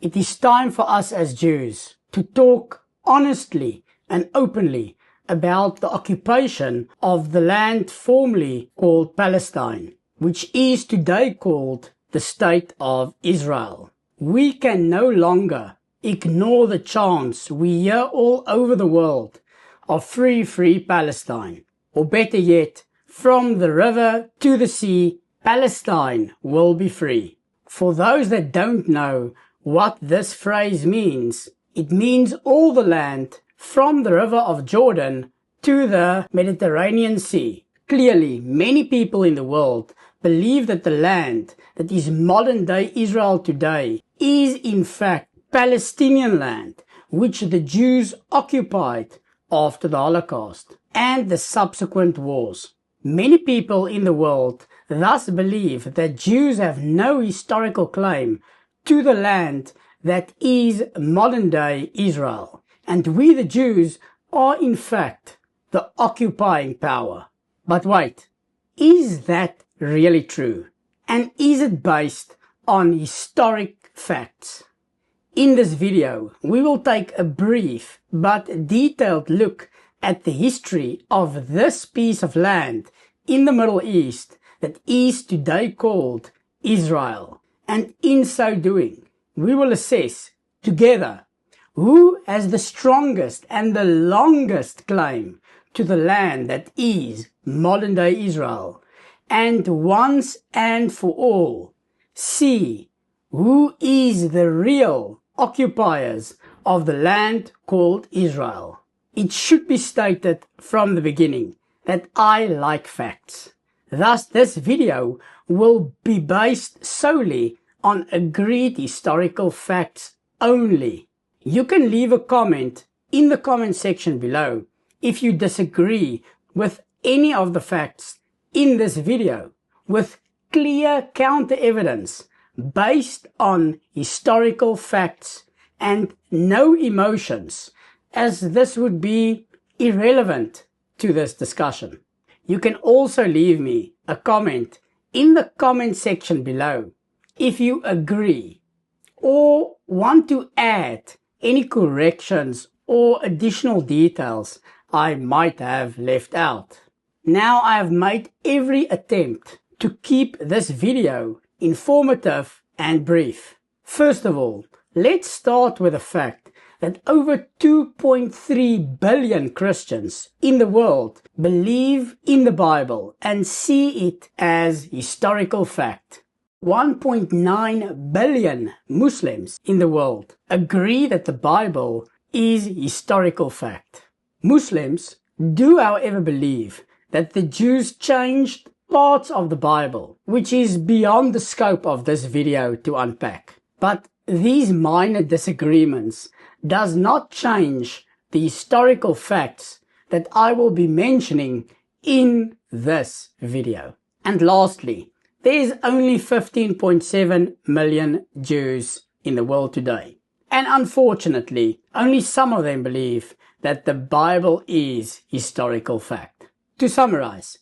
It is time for us as Jews to talk honestly and openly about the occupation of the land formerly called Palestine, which is today called the State of Israel. We can no longer ignore the chants we hear all over the world of free Palestine, or better yet, from the river to the sea, Palestine will be free. For those that don't know what this phrase means, it means all the land from the river of Jordan to the Mediterranean Sea. Clearly, many people in the world believe that the land that is modern-day Israel today is in fact Palestinian land, which the Jews occupied after the Holocaust and the subsequent wars. Many people in the world thus believe that Jews have no historical claim to the land that is modern-day Israel, and we the Jews are in fact the occupying power. But wait, is that really true? And is it based on historic facts? In this video, we will take a brief but detailed look at the history of this piece of land in the Middle East that is today called Israel. And in so doing, we will assess together who has the strongest and the longest claim to the land that is modern-day Israel, and once and for all, see who is the real occupiers of the land called Israel. It should be stated from the beginning that I like facts. Thus, this video will be based solely on agreed historical facts only. You can leave a comment in the comment section below if you disagree with any of the facts in this video, with clear counter evidence based on historical facts and no emotions, as this would be irrelevant to this discussion. You can also leave me a comment in the comment section below if you agree or want to add any corrections or additional details I might have left out. Now I have made every attempt to keep this video informative and brief. First of all, let's start with the fact that over 2.3 billion Christians in the world believe in the Bible and see it as historical fact. 1.9 billion Muslims in the world agree that the Bible is historical fact. Muslims do, however, believe that the Jews changed parts of the Bible, which is beyond the scope of this video to unpack. But these minor disagreements does not change the historical facts that I will be mentioning in this video. And lastly, there is only 15.7 million Jews in the world today. And unfortunately, only some of them believe that the Bible is historical fact. To summarize,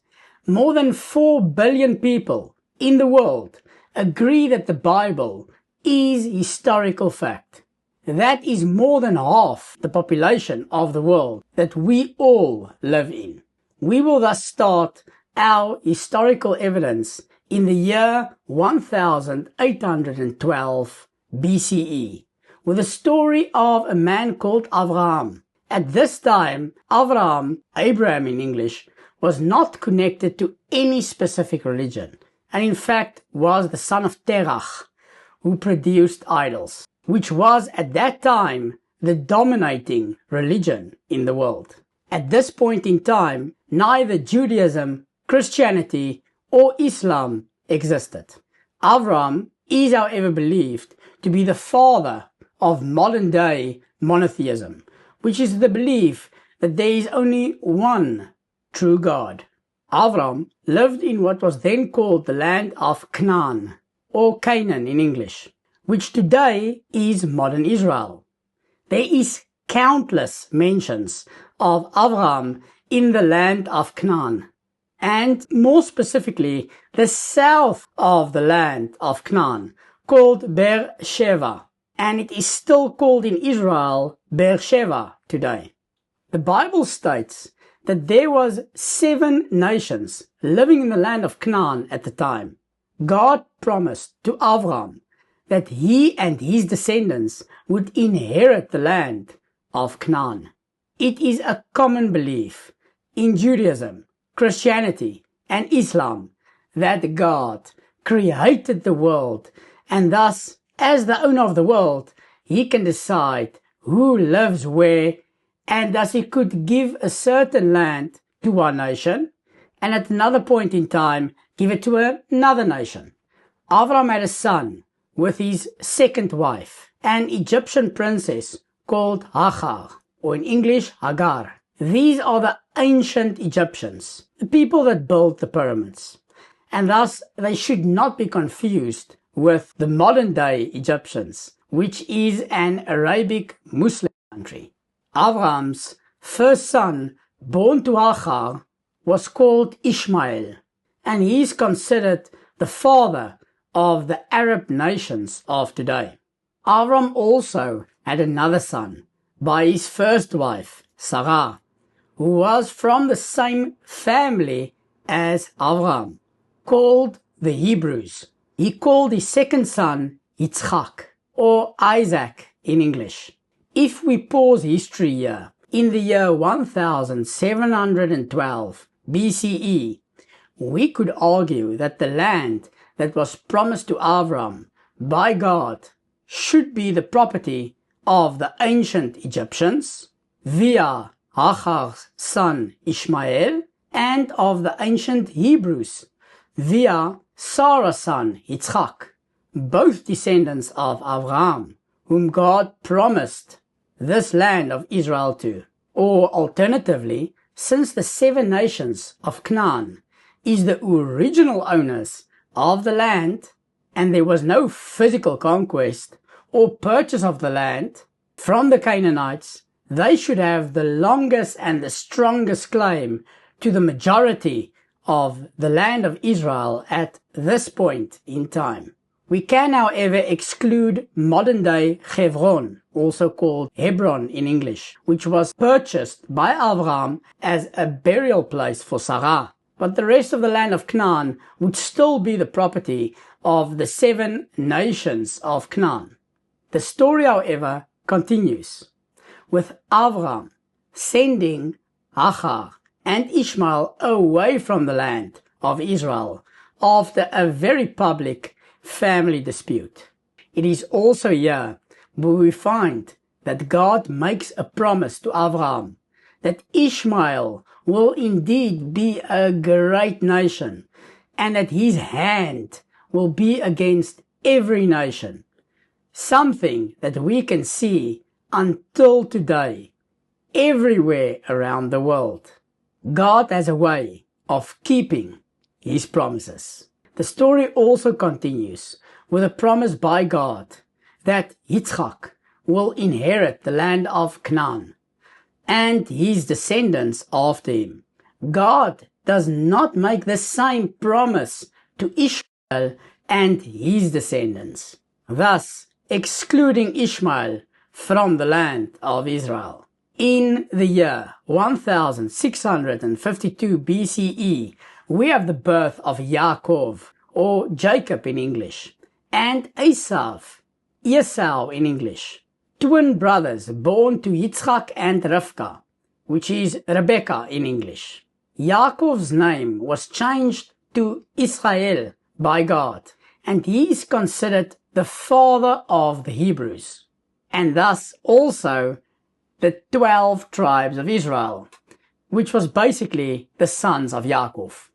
more than 4 billion people in the world agree that the Bible is historical fact. That is more than half the population of the world that we all live in. We will thus start our historical evidence in the year 1812 BCE with the story of a man called Abraham. At this time, Abraham in English, was not connected to any specific religion, and in fact was the son of Terah, who produced idols, which was at that time the dominating religion in the world. At this point in time, neither Judaism, Christianity, or Islam existed. Abraham is, however, believed to be the father of modern-day monotheism, which is the belief that there is only one true God. Abraham lived in what was then called the land of Canaan, or Canaan in English, which today is modern Israel. There is countless mentions of Abraham in the land of Canaan, and more specifically, the south of the land of Canaan, called Beersheba. and it is still called in Israel Beersheba today. The Bible states that there was 7 nations living in the land of Canaan at the time. God promised to Abraham that he and his descendants would inherit the land of Canaan. It is a common belief in Judaism, Christianity, and Islam that God created the world, and thus, as the owner of the world, he can decide who lives where, and thus he could give a certain land to one nation, and at another point in time, give it to another nation. Abraham had a son with his second wife, an Egyptian princess called Hagar, or in English, Hagar. These are the ancient Egyptians, the people that built the pyramids, and thus they should not be confused with the modern-day Egyptians, which is an Arabic Muslim country. Abraham's first son, born to Hagar, was called Ishmael, and he is considered the father of the Arab nations of today. Abraham also had another son by his first wife, Sarah, who was from the same family as Abraham, called the Hebrews. He called his second son Yitzchak, or Isaac in English. If we pause history here, in the year 1712 BCE, we could argue that the land that was promised to Abraham by God should be the property of the ancient Egyptians via Hagar's son Ishmael, and of the ancient Hebrews via Sarah's son Yitzchak, both descendants of Abraham, whom God promised this land of Israel to. Or alternatively, since the 7 nations of Canaan is the original owners of the land, and there was no physical conquest or purchase of the land from the Canaanites, they should have the longest and the strongest claim to the majority of the land of Israel at this point in time. We can, however, exclude modern-day Hebron, also called Hebron in English, which was purchased by Abraham as a burial place for Sarah. But the rest of the land of Canaan would still be the property of the 7 nations of Canaan. The story, however, continues, with Abraham sending Hagar and Ishmael away from the land of Israel after a very public family dispute. It is also here where we find that God makes a promise to Abraham that Ishmael will indeed be a great nation, and that his hand will be against every nation. Something that we can see until today, everywhere around the world. God has a way of keeping his promises. The story also continues with a promise by God that Yitzchak will inherit the land of Canaan and his descendants after him. God does not make the same promise to Ishmael and his descendants, thus excluding Ishmael from the land of Israel. In the year 1652 BCE, we have the birth of Yaakov, or Jacob in English, and Esau in English, twin brothers born to Yitzchak and Rivka, which is Rebecca in English. Yaakov's name was changed to Israel by God, and he is considered the father of the Hebrews, and thus also the 12 tribes of Israel, which was basically the sons of Yaakov.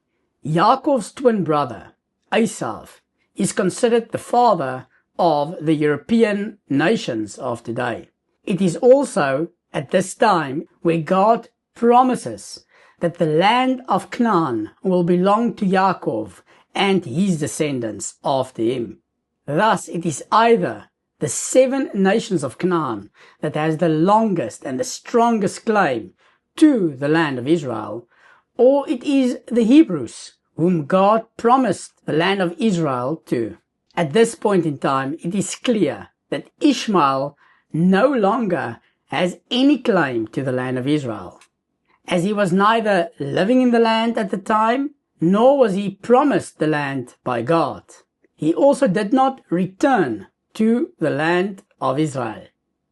Yaakov's twin brother, Esau, is considered the father of the European nations of today. It is also at this time where God promises that the land of Canaan will belong to Yaakov and his descendants after him. Thus, it is either the 7 nations of Canaan that has the longest and the strongest claim to the land of Israel, or it is the Hebrews, whom God promised the land of Israel to. At this point in time, it is clear that Ishmael no longer has any claim to the land of Israel, as he was neither living in the land at the time, nor was he promised the land by God. He also did not return to the land of Israel.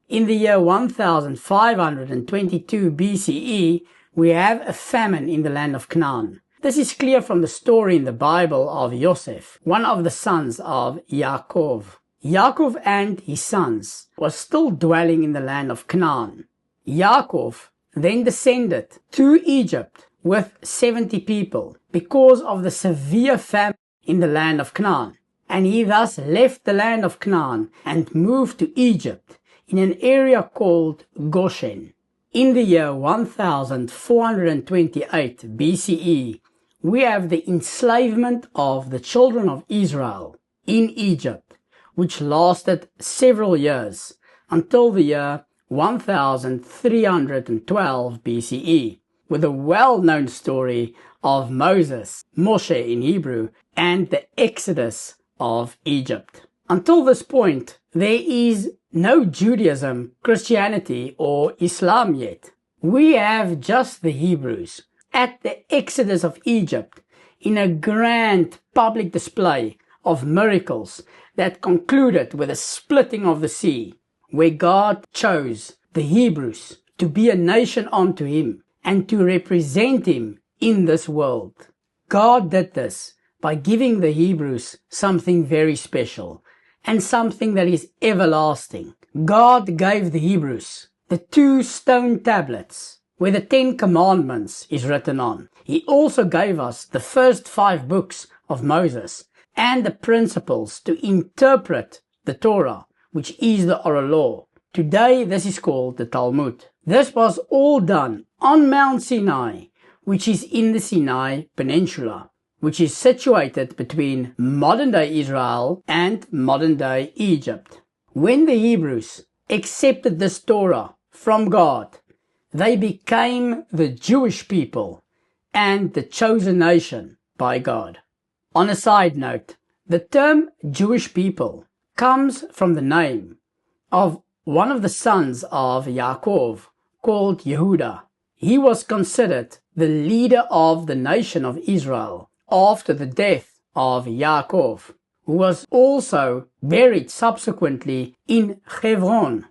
In the year 1522 BCE, we have a famine in the land of Canaan. This is clear from the story in the Bible of Joseph, one of the sons of Yaakov. Yaakov and his sons were still dwelling in the land of Canaan. Yaakov then descended to Egypt with 70 people because of the severe famine in the land of Canaan. And he thus left the land of Canaan and moved to Egypt in an area called Goshen. In the year 1428 BCE, we have the enslavement of the children of Israel in Egypt, which lasted several years until the year 1312 BCE, with a well-known story of Moses, Moshe in Hebrew, and the Exodus of Egypt. Until this point, there is no Judaism, Christianity, or Islam yet. We have just the Hebrews at the Exodus of Egypt in a grand public display of miracles that concluded with the splitting of the sea, where God chose the Hebrews to be a nation unto him and to represent him in this world. God did this by giving the Hebrews something very special and something that is everlasting. God gave the Hebrews the 2 stone tablets where the 10 commandments is written on. He also gave us the first 5 books of Moses and the principles to interpret the Torah, which is the oral law. Today this is called the Talmud. This was all done on Mount Sinai, which is in the Sinai Peninsula, which is situated between modern-day Israel and modern-day Egypt. When the Hebrews accepted this Torah from God, they became the Jewish people and the chosen nation by God. On a side note, the term Jewish people comes from the name of one of the sons of Yaakov called Yehuda. He was considered the leader of the nation of Israel after the death of Yaakov, who was also buried subsequently in Hebron.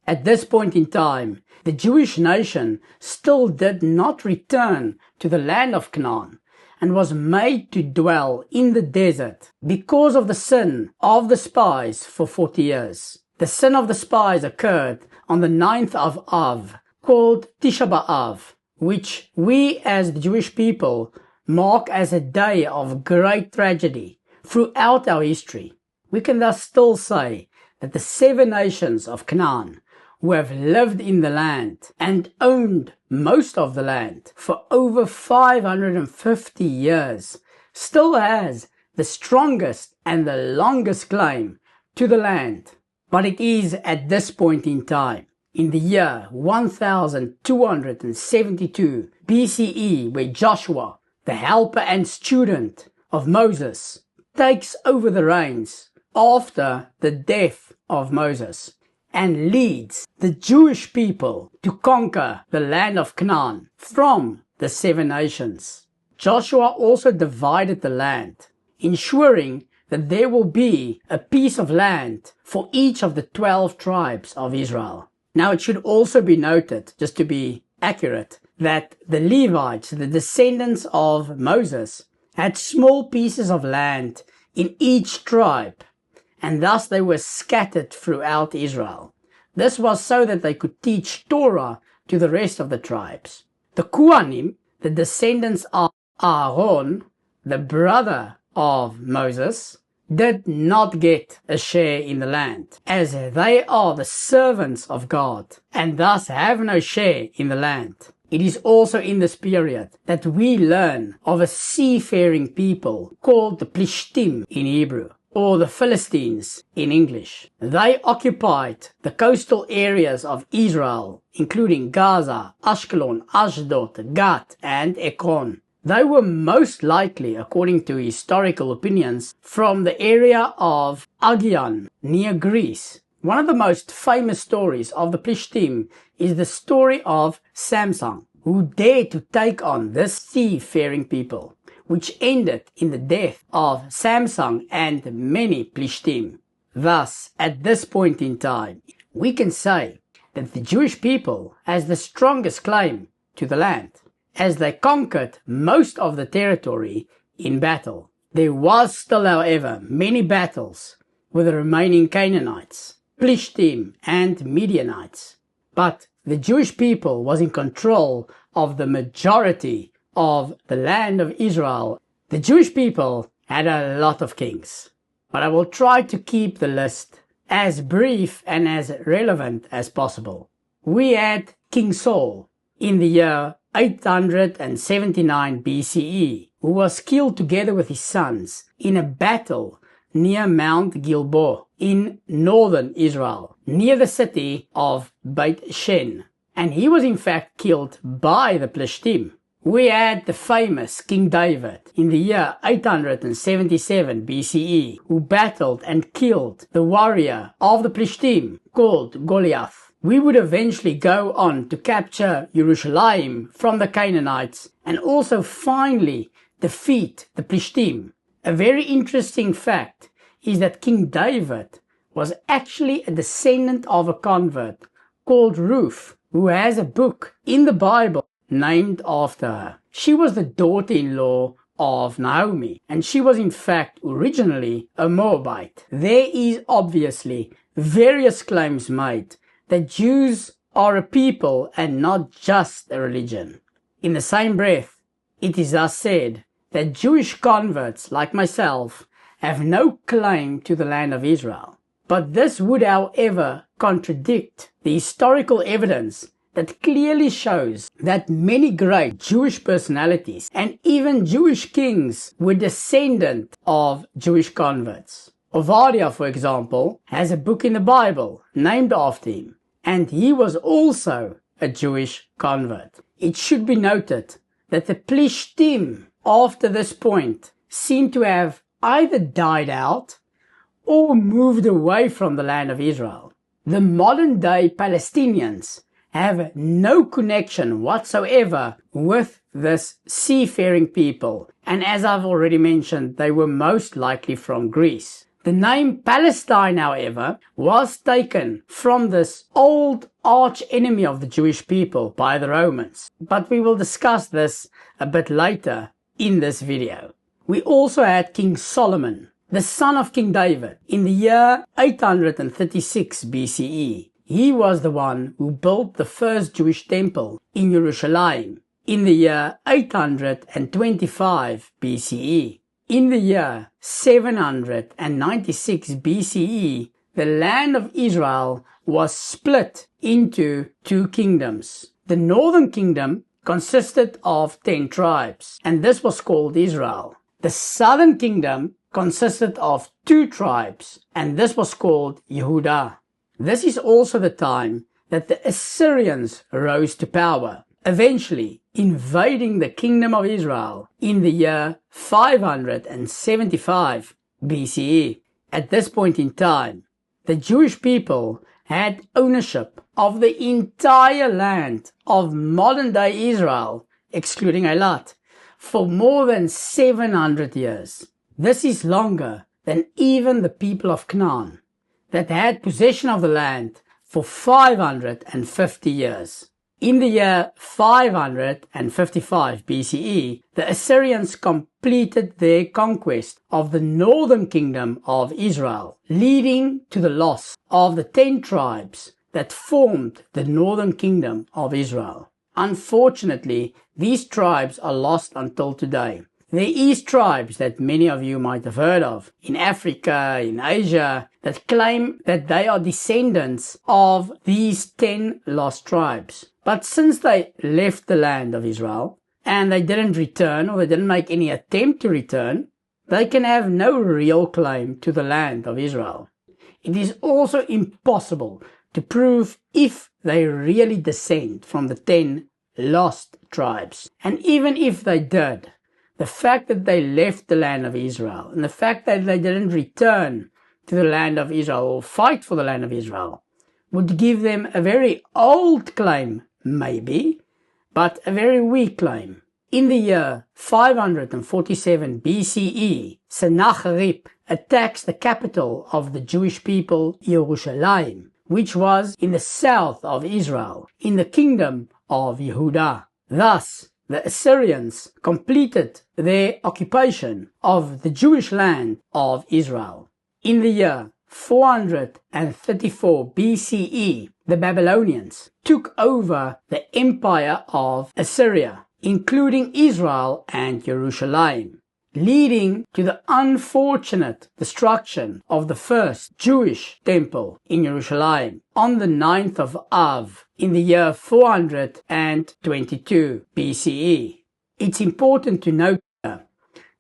At this point in time, the Jewish nation still did not return to the land of Canaan and was made to dwell in the desert because of the sin of the spies for 40 years. The sin of the spies occurred on the 9th of Av, called Tisha B'Av, which we as the Jewish people mark as a day of great tragedy throughout our history. We can thus still say that the 7 nations of Canaan, who have lived in the land and owned most of the land for over 550 years, still has the strongest and the longest claim to the land. But it is at this point in time, in the year 1272 BCE, where Joshua, the helper and student of Moses, takes over the reins after the death of Moses and leads the Jewish people to conquer the land of Canaan from the 7 nations. Joshua also divided the land, ensuring that there will be a piece of land for each of the 12 tribes of Israel. Now it should also be noted, just to be accurate, that the Levites, the descendants of Moses, had small pieces of land in each tribe, and thus they were scattered throughout Israel. This was so that they could teach Torah to the rest of the tribes. The Kohanim, the descendants of Aaron, the brother of Moses, did not get a share in the land, as they are the servants of God and thus have no share in the land. It is also in this period that we learn of a seafaring people called the Plishtim in Hebrew, or the Philistines in English. They occupied the coastal areas of Israel, including Gaza, Ashkelon, Ashdod, Gat, and Ekron. They were most likely, according to historical opinions, from the area of Aegean near Greece, One of the most famous stories of the Plishtim is the story of Samson, who dared to take on this seafaring people, which ended in the death of Samson and many Plishtim. Thus, at this point in time, we can say that the Jewish people has the strongest claim to the land, as they conquered most of the territory in battle. There was still, however, many battles with the remaining Canaanites, Plishtim and Midianites, but the Jewish people was in control of the majority of the land of Israel. The Jewish people had a lot of kings, but I will try to keep the list as brief and as relevant as possible. We had King Saul in the year 879 BCE, who was killed together with his sons in a battle near Mount Gilboa in northern Israel, near the city of Beit Shen, and he was in fact killed by the Plishtim. We had the famous King David in the year 877 BCE, who battled and killed the warrior of the Plishtim called Goliath. We would eventually go on to capture Jerusalem from the Canaanites and also finally defeat the Plishtim. A very interesting fact is that King David was actually a descendant of a convert called Ruth, who has a book in the Bible named after her. She was the daughter-in-law of Naomi, and she was in fact originally a Moabite. There is obviously various claims made that Jews are a people and not just a religion. In the same breath, it is thus said that Jewish converts like myself have no claim to the land of Israel. But this would, however, contradict the historical evidence that clearly shows that many great Jewish personalities and even Jewish kings were descendant of Jewish converts. Ovadia, for example, has a book in the Bible named after him, and he was also a Jewish convert. It should be noted that the Plishtim, after this point, seem to have either died out or moved away from the land of Israel. The modern-day Palestinians have no connection whatsoever with this seafaring people, and as I've already mentioned, they were most likely from Greece. The name Palestine, however, was taken from this old arch-enemy of the Jewish people by the Romans, but we will discuss this a bit later in this video. We also had King Solomon, the son of King David, in the year 836 BCE. He was the one who built the first Jewish temple in Jerusalem in the year 825 BCE. In the year 796 BCE, the land of Israel was split into two kingdoms. The northern kingdom consisted of 10 tribes, and this was called Israel. The southern kingdom consisted of 2 tribes, and this was called Yehudah. This is also the time that the Assyrians rose to power, eventually invading the kingdom of Israel in the year 575 BCE. At this point in time, the Jewish people had ownership of the entire land of modern-day Israel, excluding Eilat, for more than 700 years. This is longer than even the people of Canaan, that had possession of the land for 550 years. In the year 555 BCE, the Assyrians completed their conquest of the northern kingdom of Israel, leading to the loss of the 10 tribes that formed the northern kingdom of Israel. Unfortunately, these tribes are lost until today. There is tribes that many of you might have heard of in Africa, in Asia, that claim that they are descendants of these 10 lost tribes. But since they left the land of Israel and they didn't return, or they didn't make any attempt to return, they can have no real claim to the land of Israel. It is also impossible to prove if they really descend from the 10 lost tribes. And even if they did, the fact that they left the land of Israel and the fact that they didn't return to the land of Israel or fight for the land of Israel would give them a very old claim, maybe, but a very weak claim. In the year 547 BCE, Sennacherib attacks the capital of the Jewish people, Jerusalem, which was in the south of Israel, in the kingdom of Yehudah. Thus, the Assyrians completed their occupation of the Jewish land of Israel. In the year 434 BCE, the Babylonians took over the empire of Assyria, including Israel and Jerusalem, leading to the unfortunate destruction of the first Jewish temple in Jerusalem on the 9th of Av in the year 422 BCE. It's important to note here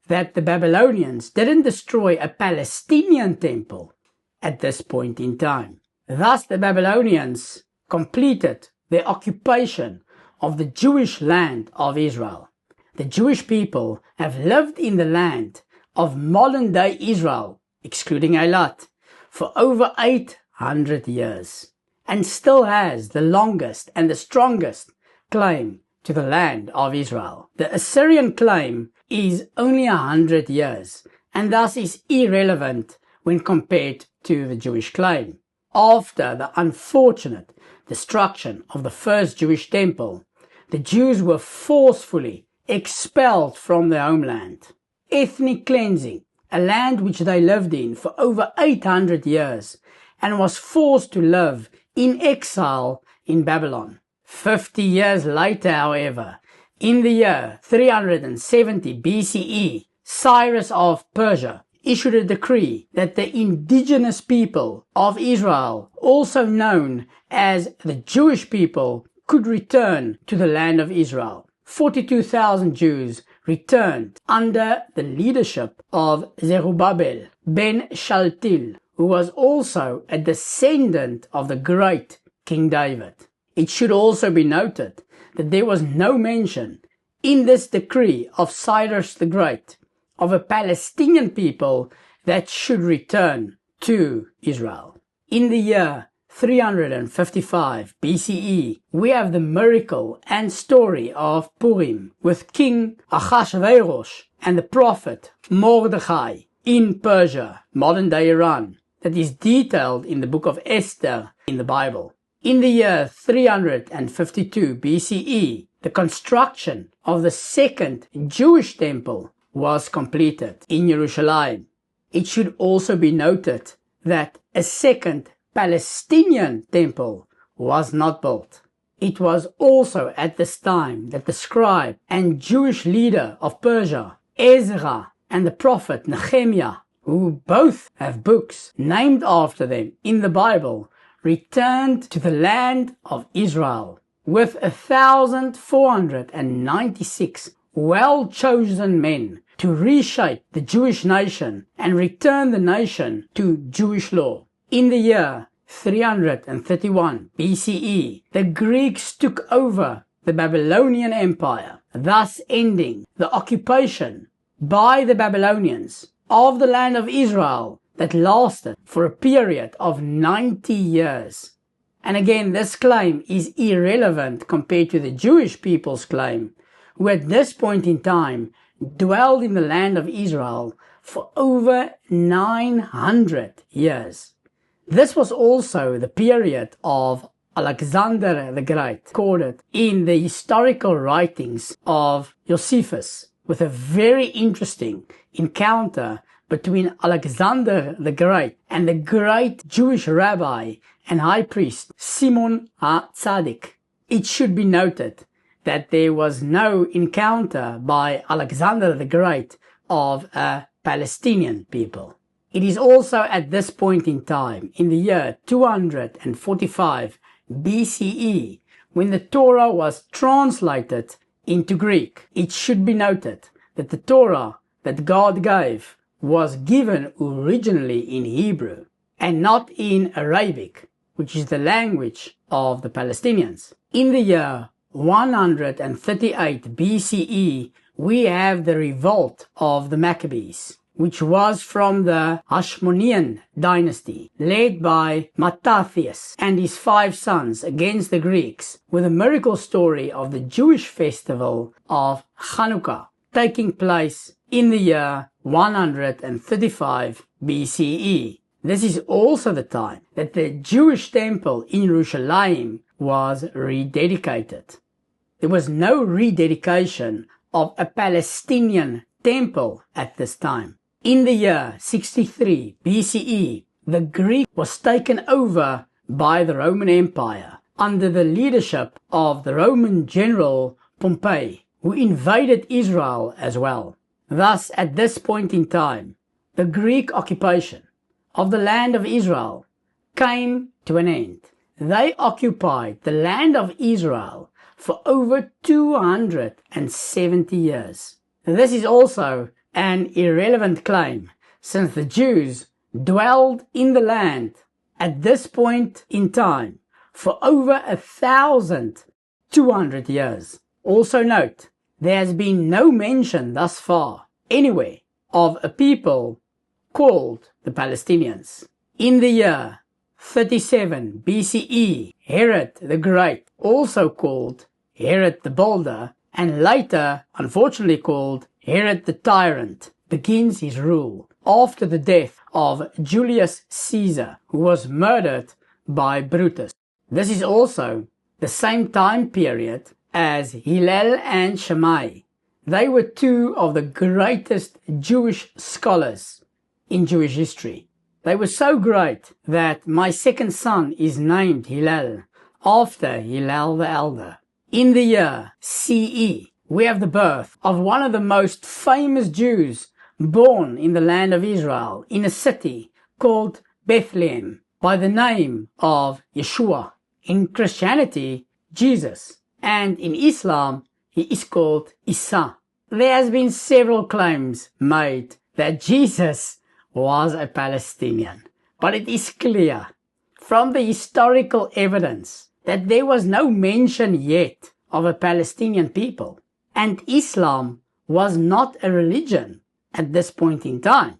that the Babylonians didn't destroy a Palestinian temple at this point in time. Thus, the Babylonians completed their occupation of the Jewish land of Israel. The Jewish people have lived in the land of modern-day Israel, excluding Eilat, for over 800 years, and still has the longest and the strongest claim to the land of Israel. The Assyrian claim is only 100 years, and thus is irrelevant when compared to the Jewish claim. After the unfortunate destruction of the first Jewish temple, the Jews were forcefully expelled from their homeland. Ethnic cleansing, a land which they lived in for over 800 years and was forced to live in exile in Babylon. 50 years later, however, in the year 370 BCE, Cyrus of Persia issued a decree that the indigenous people of Israel, also known as the Jewish people, could return to the land of Israel. 42,000 Jews returned under the leadership of Zerubbabel ben Shaltil, who was also a descendant of the great King David. It should also be noted that there was no mention in this decree of Cyrus the Great of a Palestinian people that should return to Israel. In the year 355 BCE, we have the miracle and story of Purim with King Achashverosh and the prophet Mordechai in Persia, modern-day Iran, that is detailed in the book of Esther in the Bible. In the year 352 BCE, the construction of the second Jewish temple was completed in Jerusalem. It should also be noted that a second Palestinian temple was not built. It was also at this time that the scribe and Jewish leader of Persia, Ezra, and the prophet Nehemiah, who both have books named after them in the Bible, returned to the land of Israel with 1,496 well-chosen men to reshape the Jewish nation and return the nation to Jewish law. In the year 331 BCE, the Greeks took over the Babylonian Empire, thus ending the occupation by the Babylonians of the land of Israel that lasted for a period of 90 years. And again, this claim is irrelevant compared to the Jewish people's claim, who at this point in time dwelled in the land of Israel for over 900 years. This was also the period of Alexander the Great, recorded in the historical writings of Josephus, with a very interesting encounter between Alexander the Great and the great Jewish rabbi and high priest Simon HaTzadik. It should be noted that there was no encounter by Alexander the Great of a Palestinian people. It is also at this point in time, in the year 245 BCE, when the Torah was translated into Greek. It should be noted that the Torah that God gave was given originally in Hebrew and not in Arabic, which is the language of the Palestinians. In the year 138 BCE, we have the revolt of the Maccabees, which was from the Hasmonean dynasty, led by Mattathias and his 5 sons against the Greeks, with a miracle story of the Jewish festival of Hanukkah taking place in the year 135 BCE. This is also the time that the Jewish temple in Jerusalem was rededicated. There was no rededication of a Palestinian temple at this time. In the year 63 BCE, the Greek was taken over by the Roman Empire under the leadership of the Roman general Pompey, who invaded Israel as well. Thus, at this point in time, the Greek occupation of the land of Israel came to an end. They occupied the land of Israel for over 270 years. This is also an irrelevant claim, since the Jews dwelled in the land at this point in time for over 1,200 years. Also note, there has been no mention thus far anywhere of a people called the Palestinians. In the year 37 BCE, Herod the Great, also called Herod the Bolder, and later, unfortunately called Herod the Tyrant, begins his rule after the death of Julius Caesar, who was murdered by Brutus. This is also the same time period as Hillel and Shammai. They were 2 of the greatest Jewish scholars in Jewish history. They were so great that my second son is named Hillel, after Hillel the Elder. In the year CE, we have the birth of one of the most famous Jews born in the land of Israel, in a city called Bethlehem, by the name of Yeshua. In Christianity, Jesus, and in Islam, he is called Isa. There has been several claims made that Jesus was a Palestinian, but it is clear from the historical evidence that there was no mention yet of a Palestinian people, and Islam was not a religion at this point in time.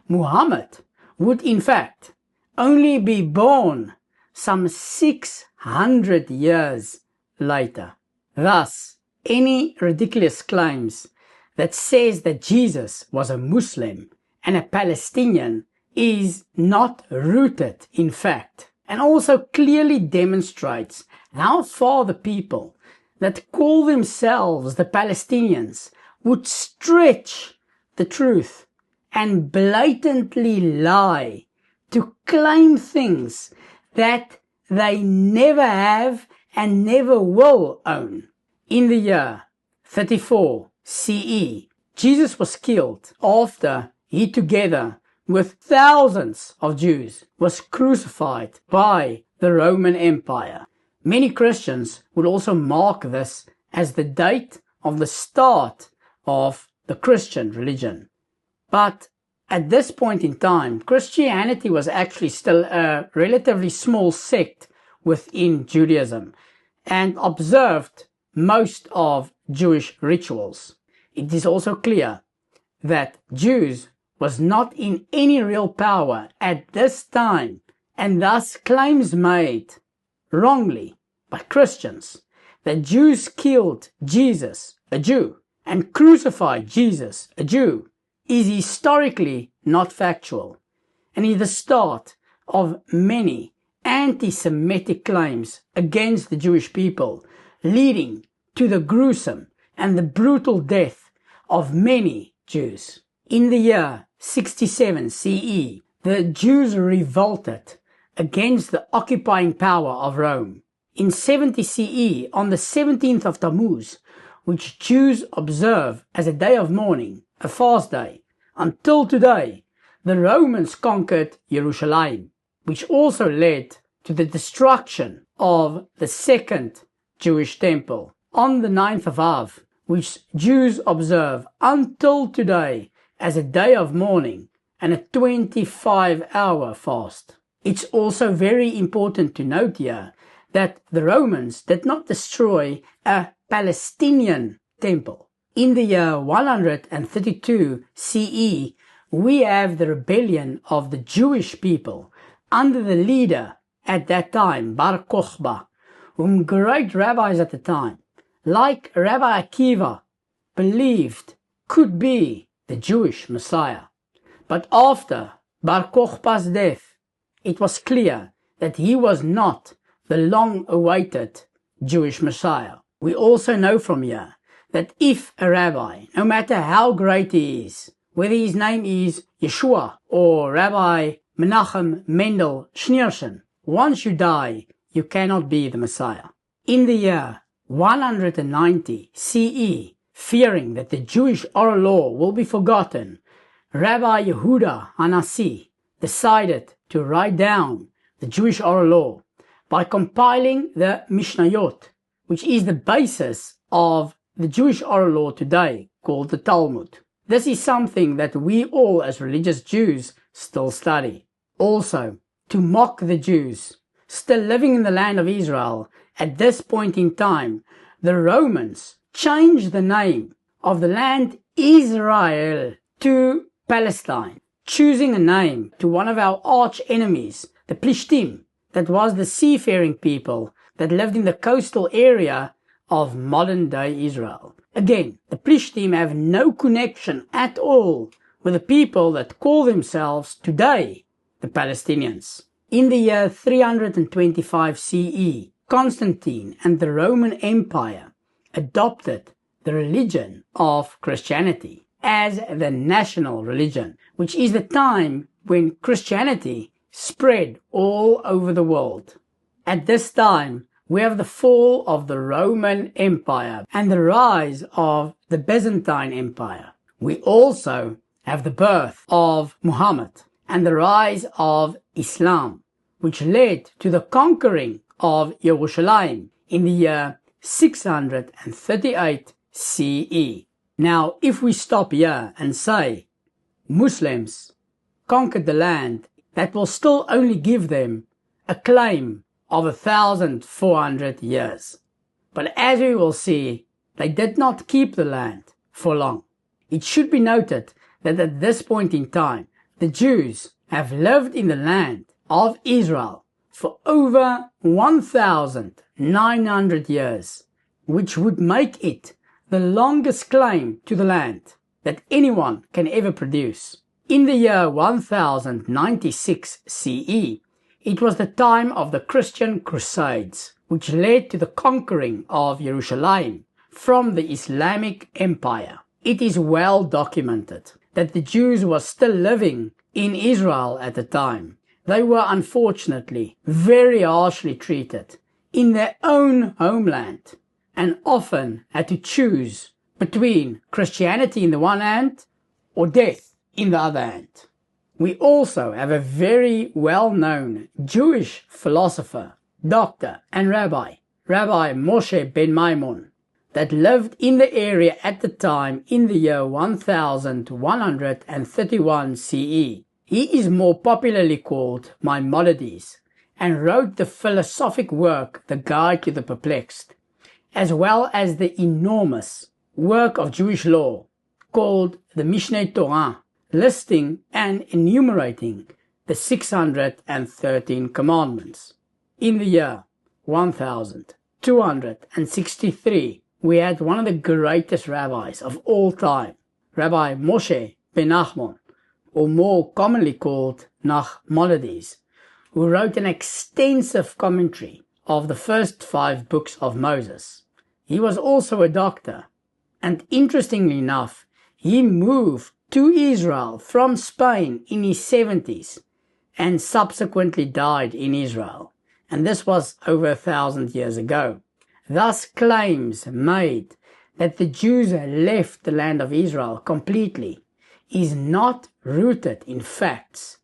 Muhammad would in fact only be born some 600 years later. Thus, any ridiculous claims that says that Jesus was a Muslim and a Palestinian is not rooted in fact, and also clearly demonstrates how far the people that call themselves the Palestinians would stretch the truth and blatantly lie to claim things that they never have and never will own. In the year 34 CE, Jesus was killed after he, together with thousands of Jews, was crucified by the Roman Empire. Many Christians would also mark this as the date of the start of the Christian religion. But at this point in time, Christianity was actually still a relatively small sect within Judaism and observed most of Jewish rituals. It is also clear that Jews was not in any real power at this time, and thus claims made wrongly by Christians that Jews killed Jesus, a Jew, and crucified Jesus, a Jew, is historically not factual, and is the start of many anti-Semitic claims against the Jewish people, leading to the gruesome and the brutal death of many Jews. In the year 67 CE, the Jews revolted against the occupying power of Rome. In 70 CE, on the 17th of Tammuz, which Jews observe as a day of mourning, a fast day, until today, the Romans conquered Jerusalem, which also led to the destruction of the second Jewish temple on the 9th of Av, which Jews observe until today as a day of mourning and a 25-hour fast. It's also very important to note here that the Romans did not destroy a Palestinian temple. In the year 132 CE, we have the rebellion of the Jewish people under the leader at that time, Bar Kokhba, whom great rabbis at the time, like Rabbi Akiva, believed could be the Jewish Messiah. But after Bar Kokhba's death, it was clear that he was not the long-awaited Jewish Messiah. We also know from here that if a rabbi, no matter how great he is, whether his name is Yeshua or Rabbi Menachem Mendel Schneerson, once you die, you cannot be the Messiah. In the year 190 CE, fearing that the Jewish oral law will be forgotten, Rabbi Yehuda Hanassi decided to write down the Jewish oral law by compiling the Mishnayot, which is the basis of the Jewish oral law today, called the Talmud. This is something that we all as religious Jews still study. Also, to mock the Jews still living in the land of Israel at this point in time, the Romans changed the name of the land Israel to Palestine, choosing a name to one of our arch enemies, the Plishtim, that was the seafaring people that lived in the coastal area of modern-day Israel. Again, the Plishtim have no connection at all with the people that call themselves today the Palestinians. In the year 325 CE, Constantine and the Roman Empire adopted the religion of Christianity as the national religion, which is the time when Christianity spread all over the world. At this time, we have the fall of the Roman Empire and the rise of the Byzantine Empire. We also have the birth of Muhammad and the rise of Islam, which led to the conquering of Jerusalem in the year 638 CE. Now, if we stop here and say Muslims conquered the land, that will still only give them a claim of 1,400 years. But as we will see, they did not keep the land for long. It should be noted that at this point in time, the Jews have lived in the land of Israel for over 1,900 years, which would make it the longest claim to the land that anyone can ever produce. In the year 1096 CE, it was the time of the Christian Crusades, which led to the conquering of Jerusalem from the Islamic Empire. It is well documented that the Jews were still living in Israel at the time. They were unfortunately very harshly treated in their own homeland and often had to choose between Christianity in the one hand or death in the other hand. We also have a very well-known Jewish philosopher, doctor and Rabbi Moshe ben Maimon, that lived in the area at the time in the year 1131 CE. He is more popularly called Maimonides and wrote the philosophic work The Guide to the Perplexed, as well as the enormous work of Jewish law called the Mishneh Torah, listing and enumerating the 613 commandments. In the year 1263, we had one of the greatest rabbis of all time, Rabbi Moshe ben Nachman, or more commonly called Nachmanides, who wrote an extensive commentary of the first 5 books of Moses. He was also a doctor, and interestingly enough, he moved to Israel from Spain in his 70s and subsequently died in Israel, and this was over 1,000 years ago. Thus claims made that the Jews left the land of Israel completely is not rooted in facts,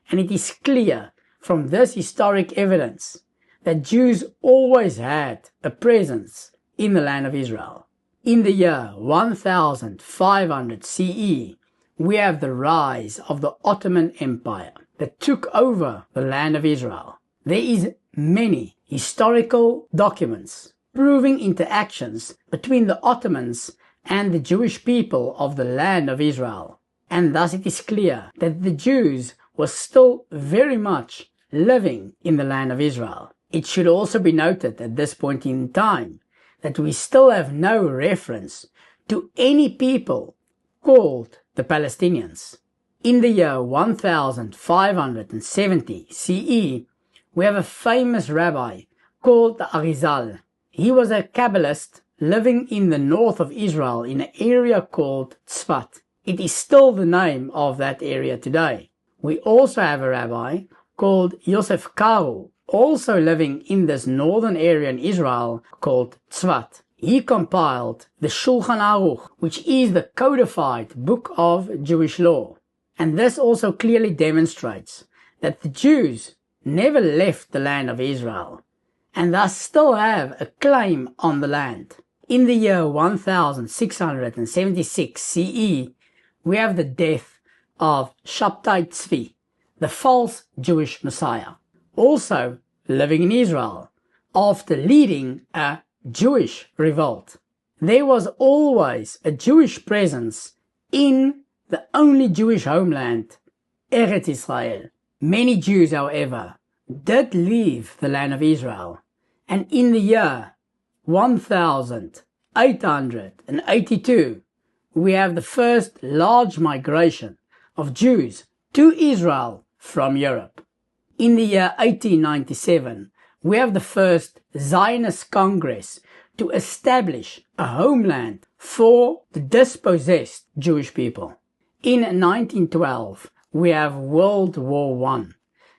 and it is clear from this historic evidence that Jews always had a presence in the land of Israel. In the year 1500 CE, we have the rise of the Ottoman Empire that took over the land of Israel. There is many historical documents proving interactions between the Ottomans and the Jewish people of the land of Israel. and thus it is clear that the Jews were still very much living in the land of Israel. It should also be noted at this point in time that we still have no reference to any people called the Palestinians. In the year 1570 CE, we have a famous rabbi called the Exile. He was a Kabbalist living in the north of Israel in an area called Tzfat. It is still the name of that area today. We also have a rabbi called Yosef Karo, also living in this northern area in Israel called Tzfat. He compiled the Shulchan Aruch, which is the codified book of Jewish law. And this also clearly demonstrates that the Jews never left the land of Israel, and thus still have a claim on the land. In the year 1676 CE, we have the death of Shabtai Tzvi, the false Jewish Messiah, also living in Israel, after leading a Jewish revolt. There was always a Jewish presence in the only Jewish homeland, Eretz Israel. Many Jews, however, did leave the land of Israel, and in the year 1882, we have the first large migration of Jews to Israel from Europe. In the year 1897, we have the first Zionist Congress to establish a homeland for the dispossessed Jewish people. In 1912, we have World War I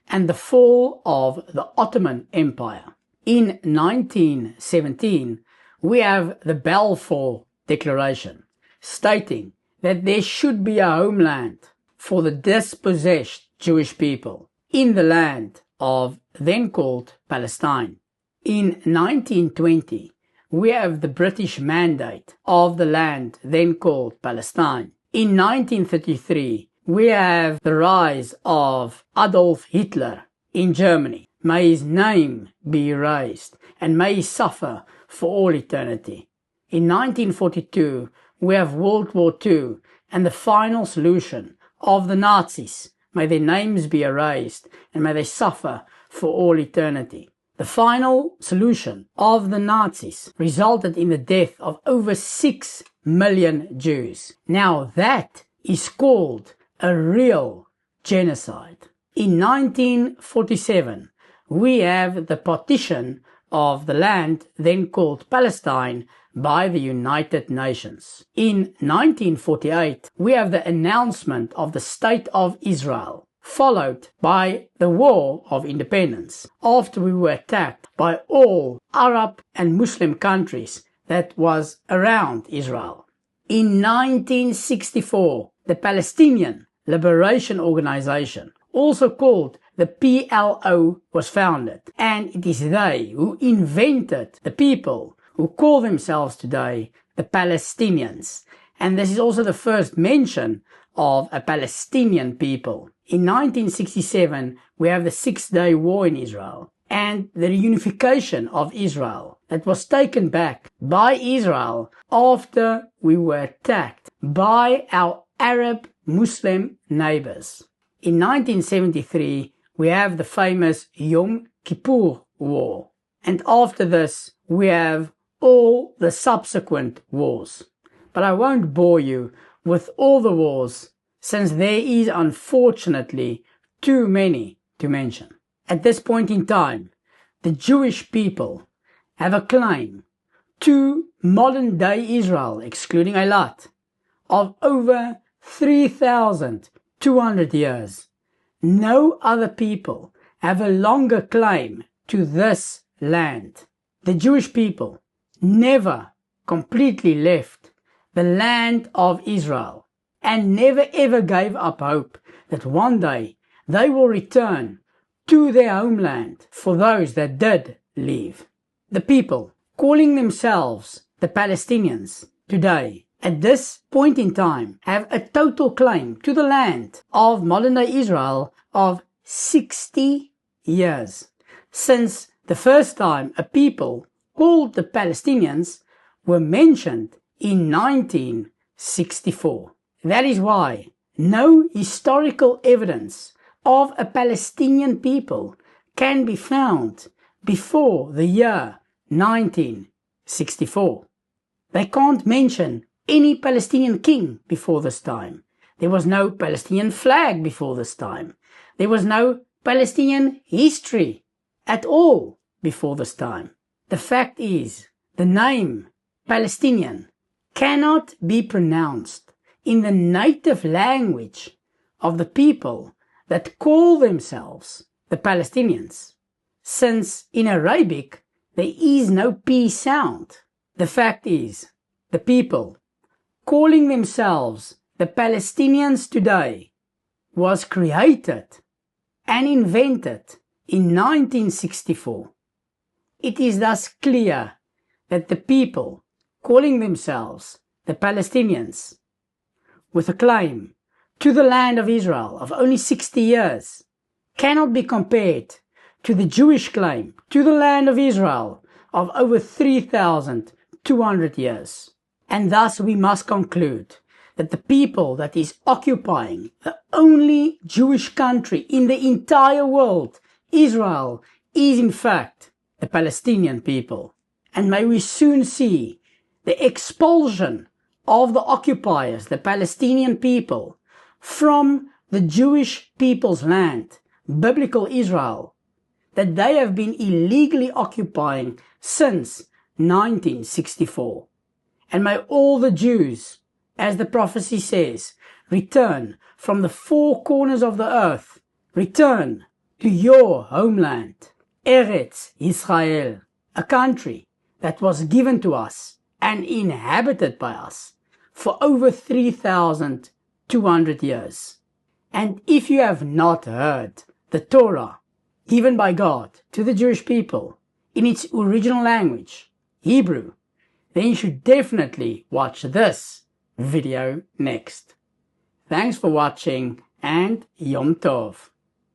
and the fall of the Ottoman Empire. In 1917, we have the Balfour Declaration, stating that there should be a homeland for the dispossessed Jewish people in the land of then called Palestine. In 1920, we have the British Mandate of the land then called Palestine. In 1933, we have the rise of Adolf Hitler in Germany. May his name be erased, and may he suffer for all eternity. In 1942, we have World War II and the final solution of the Nazis. May their names be erased, and may they suffer for all eternity. The final solution of the Nazis resulted in the death of over 6 million Jews. Now that is called a real genocide. In 1947, we have the partition of the land then called Palestine by the United Nations. In 1948, we have the announcement of the State of Israel, followed by the War of Independence, after we were attacked by all Arab and Muslim countries that was around Israel. In 1964, the Palestinian Liberation Organization, also called the PLO, was founded, and it is they who invented the people who call themselves today the Palestinians. And this is also the first mention of a Palestinian people. In 1967, we have the 6-Day War in Israel and the reunification of Israel that was taken back by Israel after we were attacked by our Arab Muslim neighbors. In 1973, we have the famous Yom Kippur War, and after this, we have all the subsequent wars. But I won't bore you with all the wars, since there is unfortunately too many to mention. At this point in time, the Jewish people have a claim to modern-day Israel, excluding Eilat, of over 3,200 years. No other people have a longer claim to this land. The Jewish people never completely left the land of Israel and never ever gave up hope that one day they will return to their homeland for those that did leave. The people calling themselves the Palestinians today, at this point in time, have a total claim to the land of modern-day Israel of 60 years, since the first time a people called the Palestinians were mentioned in 1964. That is why no historical evidence of a Palestinian people can be found before the year 1964. They can't mention any Palestinian king before this time. There was no Palestinian flag before this time. There was no Palestinian history at all before this time. The fact is, the name Palestinian cannot be pronounced in the native language of the people that call themselves the Palestinians, since in Arabic there is no P sound. The fact is, the people calling themselves the Palestinians today was created and invented in 1964. It is thus clear that the people calling themselves the Palestinians, with a claim to the land of Israel of only 60 years, cannot be compared to the Jewish claim to the land of Israel of over 3,200 years. And thus we must conclude that the people that is occupying the only Jewish country in the entire world, Israel, is in fact the Palestinian people. And may we soon see the expulsion of the occupiers, the Palestinian people, from the Jewish people's land, biblical Israel, that they have been illegally occupying since 1964. And may all the Jews, as the prophecy says, return from the four corners of the earth, return to your homeland, Eretz Israel, a country that was given to us and inhabited by us for over 3,200 years. And if you have not heard the Torah given by God to the Jewish people in its original language, Hebrew, then you should definitely watch this video next. Thanks for watching and Yom Tov.